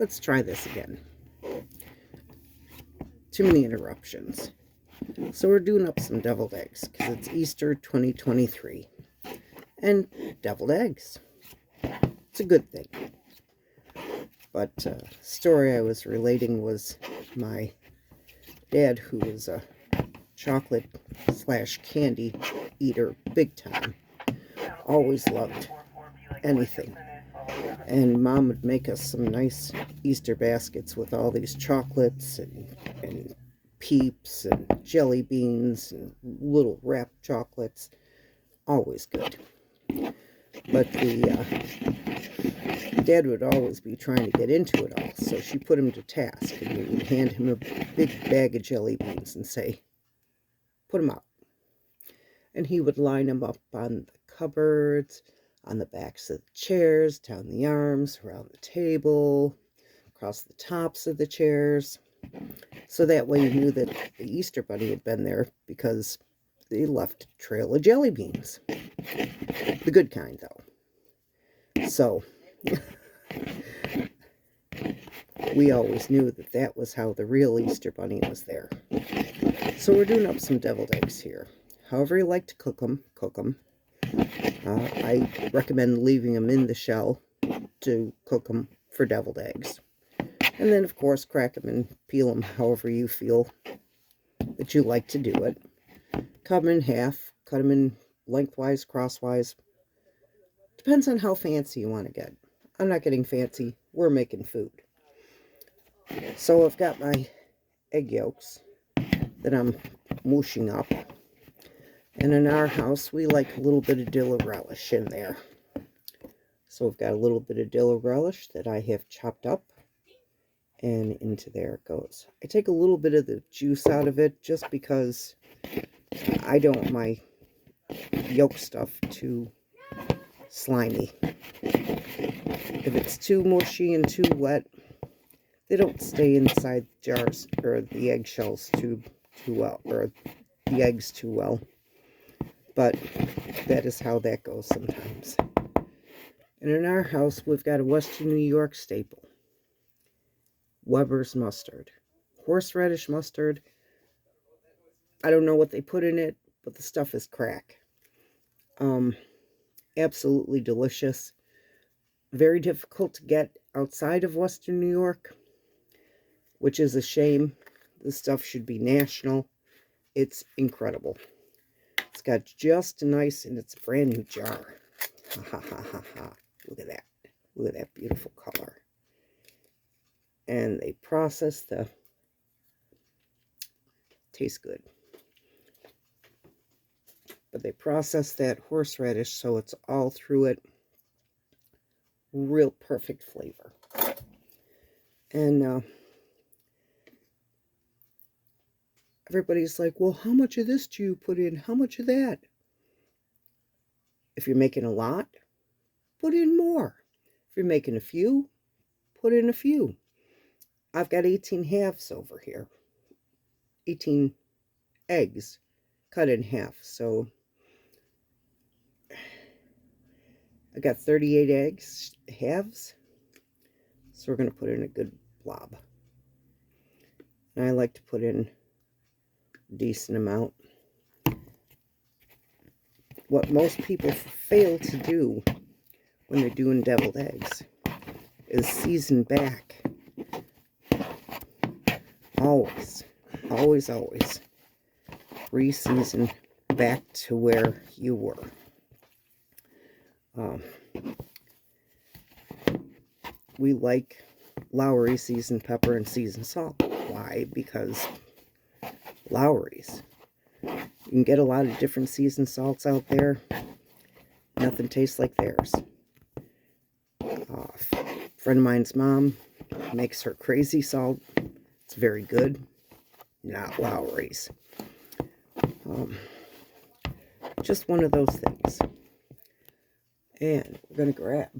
let's try this again. Too many interruptions. So we're doing up some deviled eggs because it's Easter 2023. And deviled eggs. It's a good thing. But story I was relating was my dad, who was a chocolate / candy eater big time. Always loved anything. And Mom would make us some nice Easter baskets with all these chocolates and Peeps and jelly beans and little wrapped chocolates. Always good. But Dad would always be trying to get into it all, so she put him to task, and we would hand him a big bag of jelly beans and say, put them out. And he would line them up on the cupboards, on the backs of the chairs, down the arms, around the table, across the tops of the chairs. So that way you knew that the Easter Bunny had been there because they left a trail of jelly beans. The good kind, though. So we always knew that that was how the real Easter Bunny was there. So we're doing up some deviled eggs here. However you like to cook them, cook them. I recommend leaving them in the shell to cook them for deviled eggs. And then, of course, crack them and peel them however you feel that you like to do it. Cut them in half, cut them in lengthwise, crosswise. Depends on how fancy you want to get. I'm not getting fancy. We're making food. So I've got my egg yolks that I'm mushing up. And in our house, we like a little bit of dill relish in there. So I've got a little bit of dill relish that I have chopped up. And into there it goes. I take a little bit of the juice out of it just because I don't want my yolk stuff too slimy. If it's too mushy and too wet, they don't stay inside the jars or the eggshells too well, or the eggs too well. But that is how that goes sometimes. And in our house, we've got a Western New York staple. Weber's mustard. Horseradish mustard. I don't know what they put in it, but the stuff is crack. Absolutely delicious. Very difficult to get outside of Western New York, which is a shame. This stuff should be national. It's incredible. It's got just nice, and it's a brand new jar. Ha ha ha ha ha. Look at that. Look at that beautiful color. And they process the, tastes good, but they process that horseradish so it's all through it. Real perfect flavor. And everybody's like, well, how much of this do you put in? How much of that? If you're making a lot, put in more. If you're making a few, put in a few. I've got 18 halves over here. 18 eggs cut in half. So I got 38 eggs, halves. So we're going to put in a good blob. And I like to put in a decent amount. What most people fail to do when they're doing deviled eggs is season back. Always, always, always re-season back to where you were. We like Lowry seasoned pepper and seasoned salt. Why? Because Lowry's. You can get a lot of different seasoned salts out there. Nothing tastes like theirs. A friend of mine's mom makes her crazy salt. It's very good. Not Lowry's. Just one of those things. And we're going to grab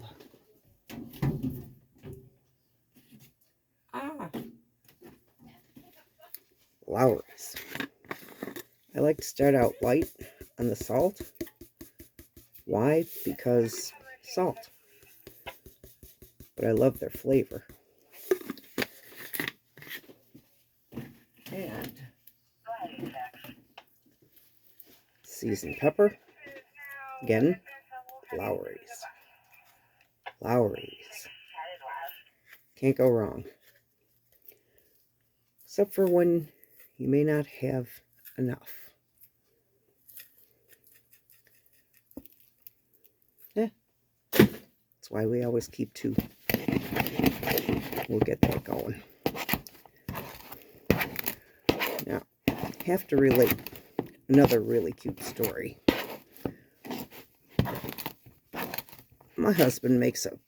Lowry's. I like to start out light on the salt. Why? Because salt. But I love their flavor. seasoned pepper. Again, Lowry's. Lowry's. Can't go wrong. Except for when you may not have enough. Yeah. That's why we always keep 2. We'll get that going. Now, I have to relate another really cute story. My husband makes a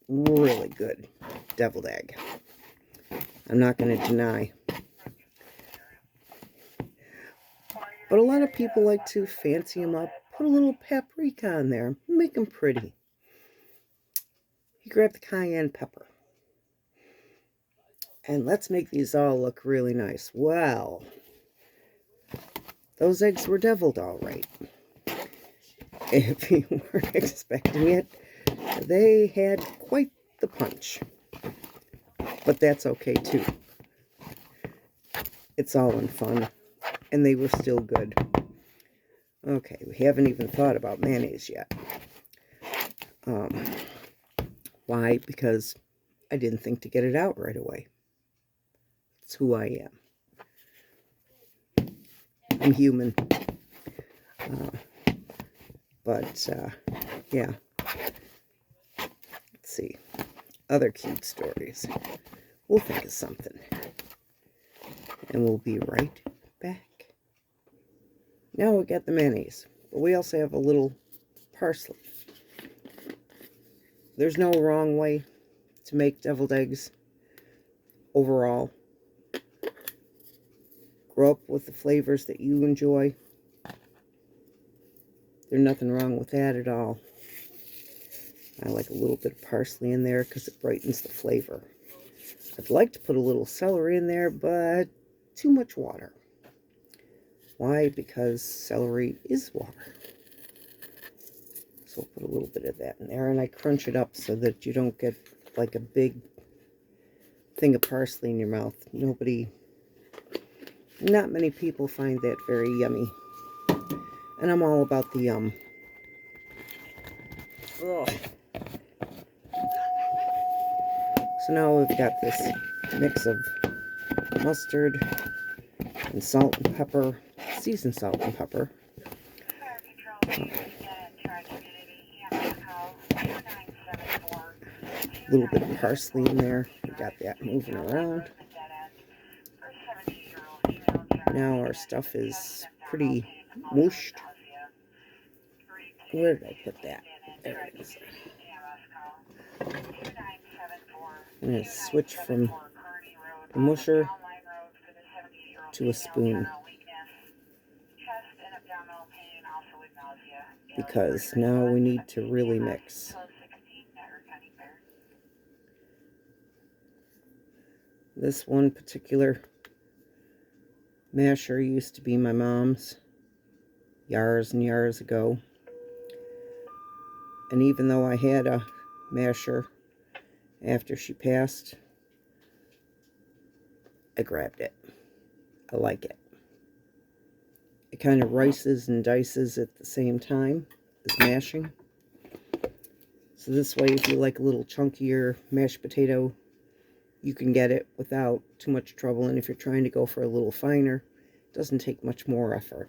really good deviled egg. I'm not going to deny. But a lot of people like to fancy them up, put a little paprika on there, make them pretty. He grabbed the cayenne pepper. And let's make these all look really nice. Well, those eggs were deviled all right. If you weren't expecting it, they had quite the punch. But that's okay too. It's all in fun. And they were still good. Okay, we haven't even thought about mayonnaise yet. Why? Because I didn't think to get it out right away. It's who I am. I'm human. Yeah. Let's see. Other cute stories. We'll think of something. And we'll be right back. Now we got the mayonnaise. But we also have a little parsley. There's no wrong way to make deviled eggs overall. Grow up with the flavors that you enjoy. There's nothing wrong with that at all. I like a little bit of parsley in there because it brightens the flavor. I'd like to put a little celery in there, but too much water. Why? Because celery is water. So we'll put a little bit of that in there, and I crunch it up so that you don't get like a big thing of parsley in your mouth. Not many people find that very yummy. And I'm all about the yum. Ugh. So now we've got this mix of mustard and salt and pepper, seasoned salt and pepper. A little bit of parsley in there. We got that moving around. Now our stuff is pretty mooshed. Where did I put that? There it is. I'm going to switch from a musher to a spoon, because now we need to really mix. This one particular masher used to be my mom's years and years ago. And even though I had a masher after she passed, I grabbed it. I like it. It kind of rices and dices at the same time as mashing. So this way, if you like a little chunkier mashed potato, you can get it without too much trouble. And if you're trying to go for a little finer, it doesn't take much more effort.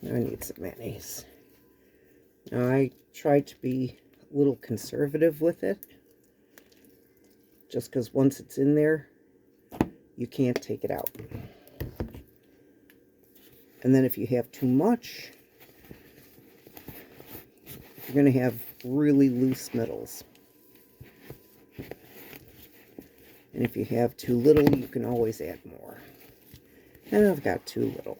Now I need some mayonnaise. Now I try to be a little conservative with it, just because once it's in there, you can't take it out. And then if you have too much, you're going to have really loose middles. And if you have too little, you can always add more. And I've got too little.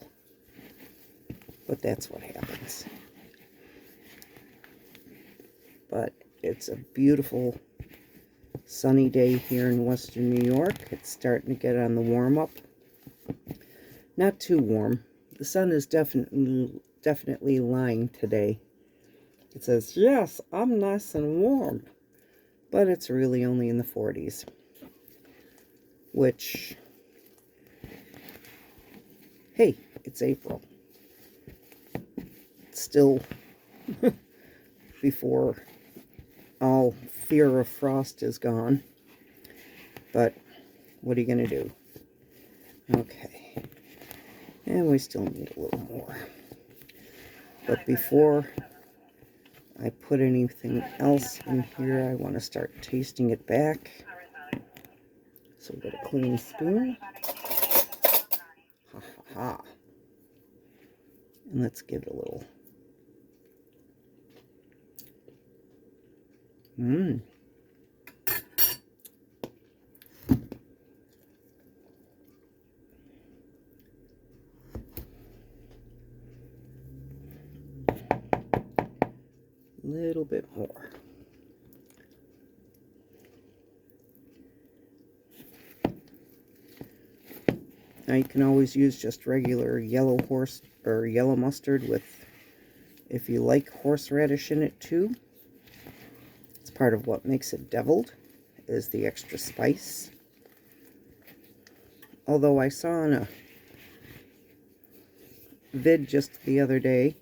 But that's what happens. But it's a beautiful sunny day here in western New York. It's starting to get on the warm up. Not too warm. The sun is definitely lying today. It says, yes, I'm nice and warm. But it's really only in the 40s. Which Hey, it's April. It's still before all fear of frost is gone. But what are you going to do? Okay. And we still need a little more. But before I put anything else in here, I want to start tasting it back. So we've got a clean spoon. Ha ha ha. And let's give it a little. Mmm. Little bit more. Now you can always use just regular yellow yellow mustard with, if you like horseradish in it too. It's part of what makes it deviled, is the extra spice. Although I saw in a vid just the other day,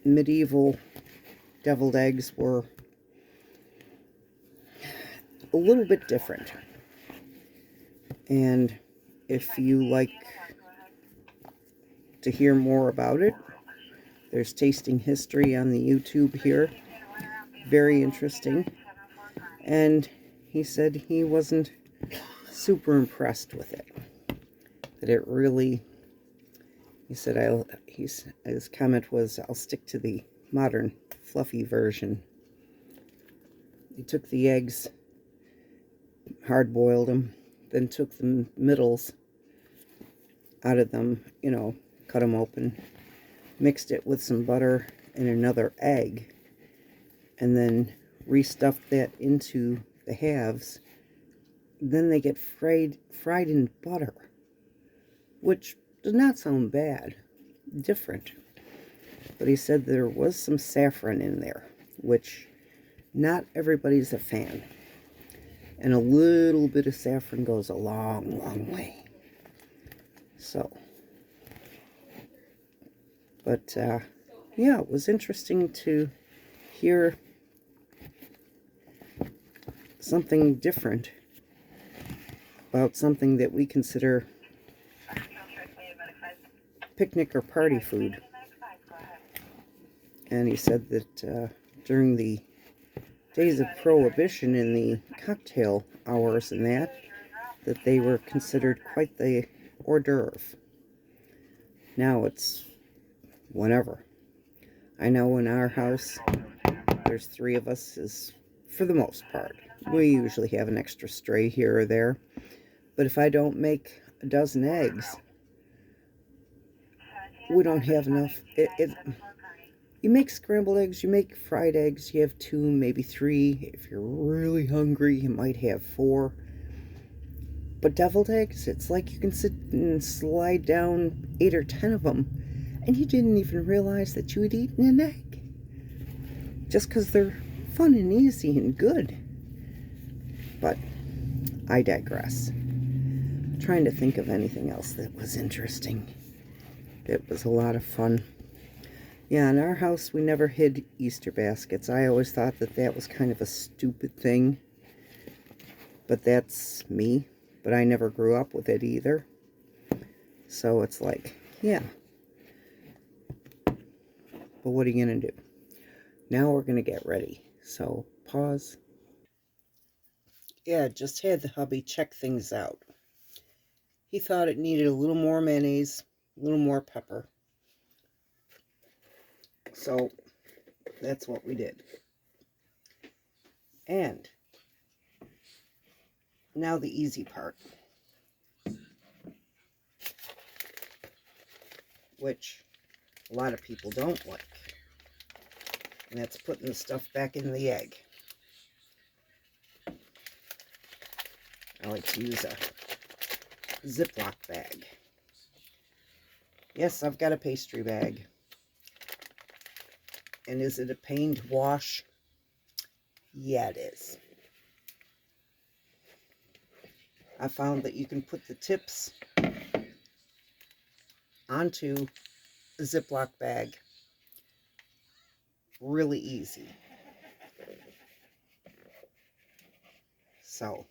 medieval deviled eggs were a little bit different. And if you like to hear more about it, there's tasting history on the YouTube here. Very interesting. And he said he wasn't super impressed with it. That it really, he said, his comment was, I'll stick to the modern fluffy version. He took the eggs, hard-boiled them, then took the middles out of them, you know, cut them open, mixed it with some butter and another egg, and then restuffed that into the halves. Then they get fried in butter, which does not sound bad, different. But he said there was some saffron in there, which not everybody's a fan. And a little bit of saffron goes a long, long way. So, but yeah, it was interesting to hear something different about something that we consider picnic or party food. And he said that during the days of Prohibition in the cocktail hours and that they were considered quite the hors d'oeuvre. Now it's whenever. I know in our house, there's 3 of us, is for the most part. We usually have an extra stray here or there. But if I don't make a dozen eggs, we don't have enough. You make scrambled eggs, you make fried eggs, you have 2, maybe 3. If you're really hungry, you might have 4. But deviled eggs, it's like you can sit and slide down 8 or 10 of them, and you didn't even realize that you had eaten an egg. Just because they're fun and easy and good. But I digress. I'm trying to think of anything else that was interesting. It was a lot of fun. Yeah, in our house, we never hid Easter baskets. I always thought that was kind of a stupid thing. But that's me. But I never grew up with it either. So it's like, yeah. But what are you going to do? Now we're going to get ready. So, pause. Yeah, just had the hubby check things out. He thought it needed a little more mayonnaise, a little more pepper. So, that's what we did. And now the easy part, which a lot of people don't like, and that's putting the stuff back in the egg. I like to use a Ziploc bag. Yes, I've got a pastry bag. And is it a pain to wash? Yeah, it is. I found that you can put the tips onto a Ziploc bag. Really easy. So,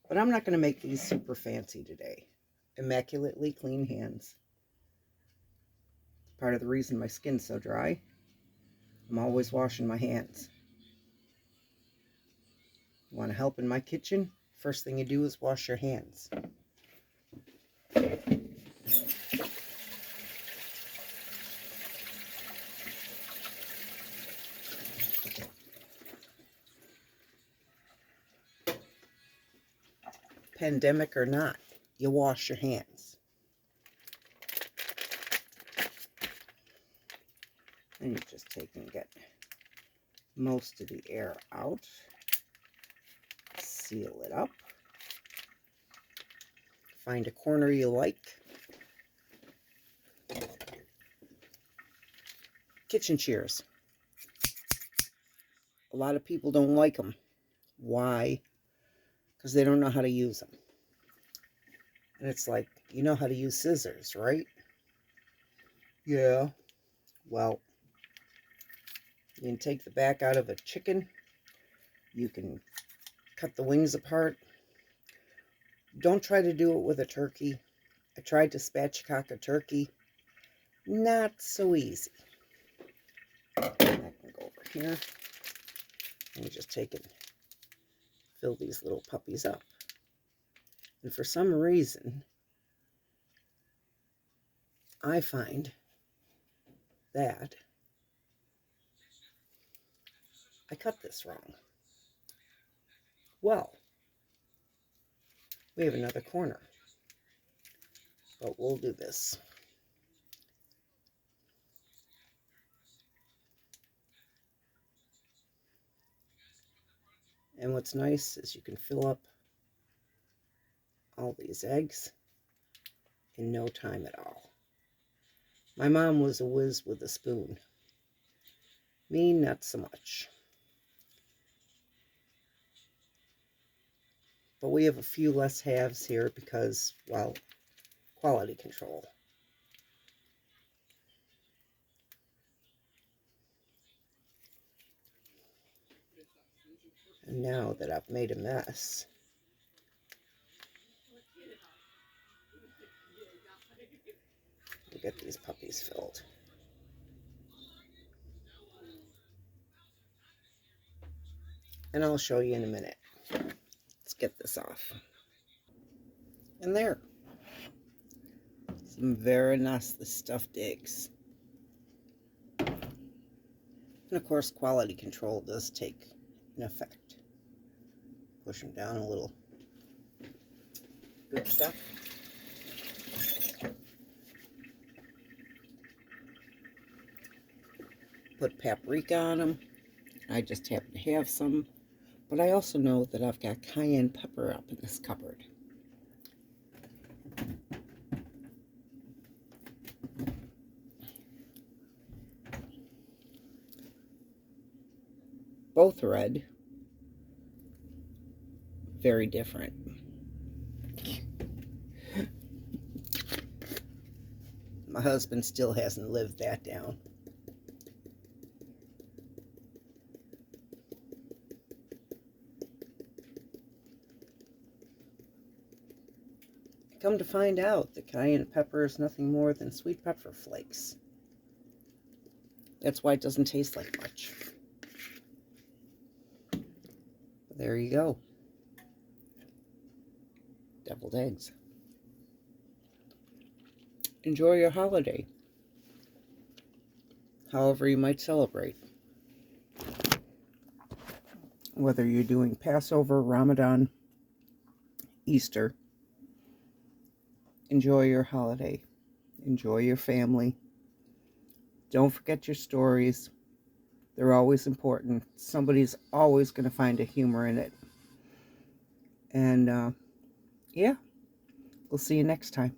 but I'm not going to make these super fancy today. Immaculately clean hands. Part of the reason my skin's so dry. I'm always washing my hands. You want to help in my kitchen? First thing you do is wash your hands. Pandemic or not, you wash your hands. And you just take and get most of the air out. Seal it up. Find a corner you like. Kitchen shears. A lot of people don't like them. Why? Because they don't know how to use them. And it's like, you know how to use scissors, right? Yeah. Well, you can take the back out of a chicken. You can cut the wings apart. Don't try to do it with a turkey. I tried to spatchcock a turkey. Not so easy. I can go over here and just take and fill these little puppies up. And for some reason, I find that I cut this wrong. Well, we have another corner, but we'll do this. And what's nice is you can fill up all these eggs in no time at all. My mom was a whiz with a spoon. Me, not so much. But we have a few less halves here because, well, quality control. And now that I've made a mess, we'll get these puppies filled. And I'll show you in a minute. Let's get this off. And there. Some very nicely stuffed eggs. And of course, quality control does take an effect. Push them down a little. Good stuff. Put paprika on them. I just happen to have some. But I also know that I've got cayenne pepper up in this cupboard. Both red. Very different. My husband still hasn't lived that down. Come to find out that cayenne pepper is nothing more than sweet pepper flakes. That's why it doesn't taste like much. But there you go. Deviled eggs. Enjoy your holiday, however you might celebrate. Whether you're doing Passover, Ramadan, Easter, enjoy your holiday. Enjoy your family. Don't forget your stories. They're always important. Somebody's always going to find a humor in it. And yeah, we'll see you next time.